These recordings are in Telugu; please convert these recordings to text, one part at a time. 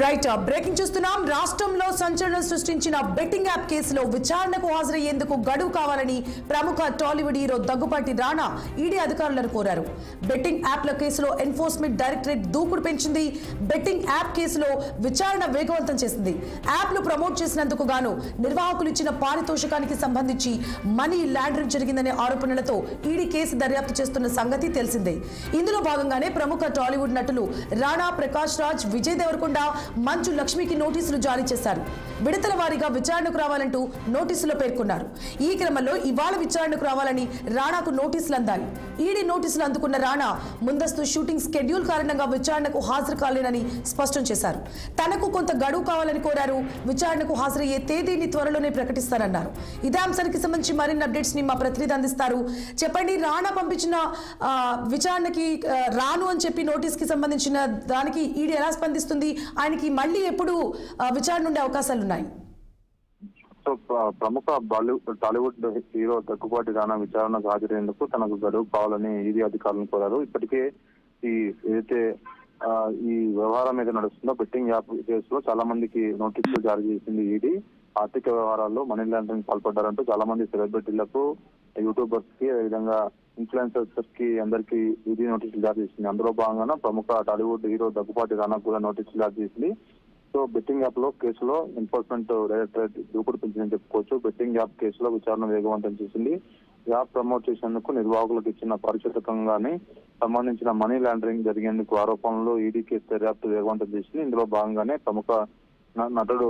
రైట్ బ్రేకింగ్ చూస్తున్నాం. రాష్ట్రంలో సంచలనం సృష్టించిన బెట్టింగ్ యాప్ కేసులో విచారణకు హాజరయ్యేందుకు గడువు కావాలని ప్రముఖ టాలీవుడ్ హీరో దగ్గుపాటి రాణా ఈడీ అధికారులను కోరారు. బెట్టింగ్ యాప్ల కేసులో ఎన్ఫోర్స్మెంట్ డైరెక్టరేట్ దూకుడు పెంచింది. బెట్టింగ్ యాప్ కేసులో విచారణ వేగవంతం చేసింది. యాప్లు ప్రమోట్ చేసినందుకు గాను నిర్వాహకులు ఇచ్చిన పారితోషికానికి సంబంధించి మనీ లాండరింగ్ జరిగిందనే ఆరోపణలతో ఈడీ కేసు దర్యాప్తు చేస్తున్న సంగతి తెలిసిందే. ఇందులో భాగంగానే ప్రముఖ టాలీవుడ్ నటులు రాణా, ప్రకాష్ రాజ్, విజయ్ దేవరకొండ, మంచు లక్ష్మికి నోటీసులు జారీ చేశారు. విడతల వారీగా విచారణకు రావాలంటూ నోటీసులో పేర్కొన్నారు. ఈ క్రమంలో ఇవాళ విచారణకు రావాలని రాణాకు నోటీసులు అందాయి. ఈడీ నోటీసులు అందుకున్న రాణా ముందస్తు షూటింగ్ స్కెడ్యూల్ కారణంగా విచారణకు హాజరు కాలేనని స్పష్టం చేశారు. తనకు కొంత గడువు కావాలని కోరారు. విచారణకు హాజరయ్యే తేదీని త్వరలోనే ప్రకటిస్తారన్నారు. ఇదే అంశానికి సంబంధించి మరిన్ని అప్డేట్స్ ని మా ప్రతినిధి అందిస్తారు. చెప్పండి, రాణా పంపించిన విచారణకి రాను అని చెప్పి నోటీస్ కి సంబంధించిన దానికి ఈడీ ఎలా స్పందిస్తుంది? ఆయనకి మళ్ళీ ఎప్పుడు విచారణ ఉండే అవకాశాలు ఉన్నాయి? సో ప్రముఖ టాలీవుడ్ హీరో దగ్గుపాటి రాణా విచారణకు హాజరయ్యేందుకు తనకు గడువు కావాలని ఈడీ అధికారులను కోరారు. ఇప్పటికే ఏదైతే ఈ వ్యవహారం మీద నడుస్తుందో బెట్టింగ్ యాప్ కేసులో చాలా మందికి నోటీసులు జారీ చేసింది ఈడీ. ఆర్థిక వ్యవహారాల్లో మనీ లాండరింగ్ పాల్పడ్డారంటూ చాలా మంది సెలబ్రిటీలకు, యూట్యూబర్స్ కి, అదేవిధంగా ఇన్ఫ్లుయెన్సర్స్ కి అందరికీ ఈడీ నోటీసులు జారీ చేసింది. అందులో భాగంగా ప్రముఖ టాలీవుడ్ హీరో దగ్గుపాటి రాణాకు కూడా నోటీసులు జారీ చేసింది. సో బెట్టింగ్ యాప్ లో కేసులో ఎన్ఫోర్స్మెంట్ డైరెక్టరేట్ దూకుడు పెంచిందని చెప్పుకోవచ్చు. బెట్టింగ్ యాప్ కేసులో విచారణ వేగవంతం చేసింది. యాప్ ప్రమోట్ చేసేందుకు నిర్వాహకులకు ఇచ్చిన పారితోషికంగానే సంబంధించిన మనీ లాండరింగ్ జరిగేందుకు ఆరోపణలు ఈడీ కేసు దర్యాప్తు వేగవంతం చేసింది. ఇందులో భాగంగానే ప్రముఖ నటుడు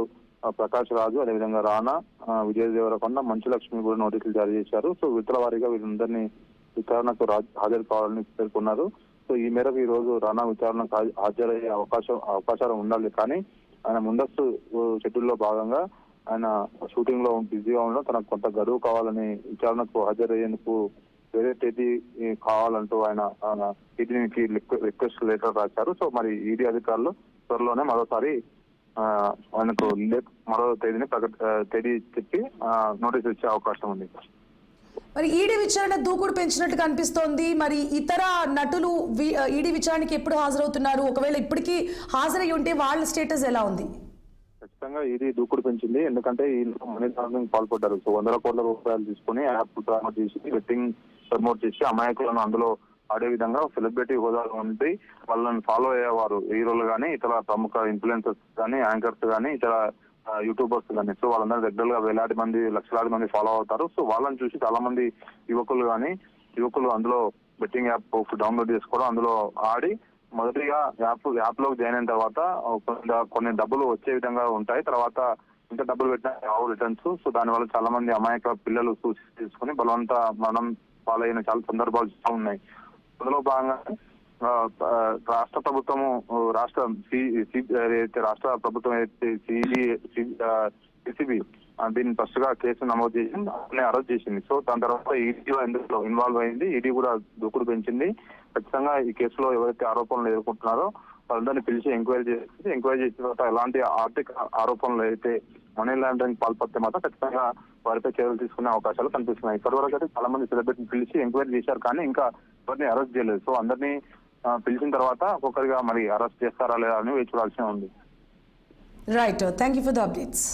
ప్రకాష్ రాజు, అదేవిధంగా రాణా, విజయ్ దేవరకొండ, మంచు లక్ష్మి కూడా నోటీసులు జారీ చేశారు. సో విడతల వారీగా వీళ్ళందరినీ విచారణకు హాజరు కావాలని పేర్కొన్నారు. సో ఈ మేరకు ఈ రోజు రాణా విచారణకు హాజరయ్యే అవకాశాలు ఉండాలి. కానీ ఆయన ముందస్తు షెడ్యూల్లో భాగంగా ఆయన షూటింగ్ లో బిజీగా ఉండడం, తనకు కొంత గడువు కావాలని విచారణకు హాజరయ్యేందుకు వేరే తేదీ కావాలంటూ ఆయన ఈడీకి రిక్వెస్ట్ లెటర్ రాశారు. సో మరి ఈడీ అధికారులు త్వరలోనే మరోసారి ఆయనకు మరో తేదీ చెప్పి నోటీసు ఇచ్చే అవకాశం ఉంది. మరి ఈడీ విచారణ దూకుడు పెంచినట్టుగా అనిపిస్తోంది. మరి ఇతర నటులు ఈడీ విచారణకి ఎప్పుడు హాజరవుతున్నారు? ఒకవేళ ఇప్పటికీ హాజరై ఉంటే వాళ్ళ స్టేటస్ ఎలా ఉంది? ఖచ్చితంగా ఈడీ దూకుడు పెంచింది. ఎందుకంటే వీళ్ళు మనీ లాండరింగ్ పాల్పడ్డారు. సో 100 కోట్ల రూపాయలు తీసుకుని యాప్ ప్రమోట్ చేసి, బెట్టింగ్ ప్రమోట్ చేసి అమాయకులను అందులో ఆడే విధంగా సెలబ్రిటీ హోదాలో ఉండి వాళ్ళని ఫాలో అయ్యేవారు హీరోలు కానీ, ఇతర ప్రముఖ ఇన్ఫ్లుయెన్సర్స్ కానీ, యాంకర్స్ కానీ, ఇతర యూట్యూబర్స్ కానీ. సో వాళ్ళందరూ రెగ్యులర్ గా వేలాది మంది, లక్షలాది మంది ఫాలో అవుతారు. సో వాళ్ళని చూసి చాలా మంది యువకులు అందులో బెట్టింగ్ యాప్ డౌన్లోడ్ చేసుకోవడం, అందులో ఆడి మొదటిగా యాప్ లోకి జాయిన్ అయిన తర్వాత కొన్ని డబ్బులు వచ్చే విధంగా ఉంటాయి. తర్వాత ఇంత డబ్బులు పెట్టినా రిటర్న్స్. సో దానివల్ల చాలా మంది అమాయక పిల్లలు సూసైడ్ చేసుకుని బలవంత మరణం పాలైన చాలా సందర్భాలు ఉన్నాయి. అందులో భాగంగా రాష్ట్ర ప్రభుత్వం ఏదైతే సిసిబి దీన్ని ఫస్ట్ గా కేసు నమోదు చేసి అరెస్ట్ చేసింది. సో దాని తర్వాత ఈడీ ఎందులో ఇన్వాల్వ్ అయింది. ఈడీ కూడా దూకుడు పెంచింది. ఖచ్చితంగా ఈ కేసులో ఎవరైతే ఆరోపణలు ఎదుర్కొంటున్నారో వాళ్ళందరినీ పిలిచి ఎంక్వైరీ చేసిన తర్వాత ఎలాంటి ఆర్థిక ఆరోపణలు అయితే మనీ లాండరింగ్ పాల్పడితే మాత్రం ఖచ్చితంగా వారిపై చర్యలు తీసుకునే అవకాశాలు కనిపిస్తున్నాయి. ఇప్పటివరకు అయితే చాలా మంది సెలబ్రిటీని పిలిచి ఎంక్వైరీ చేశారు, కానీ ఇంకా ఎవరిని అరెస్ట్ చేయలేదు. సో అందరినీ పిలిచిన తర్వాత ఒక్కొక్కరిగా మరి అరెస్ట్ చేస్తారా లేదా అని వేచి చూడాల్సి ఉంది. Right, thank you for the updates.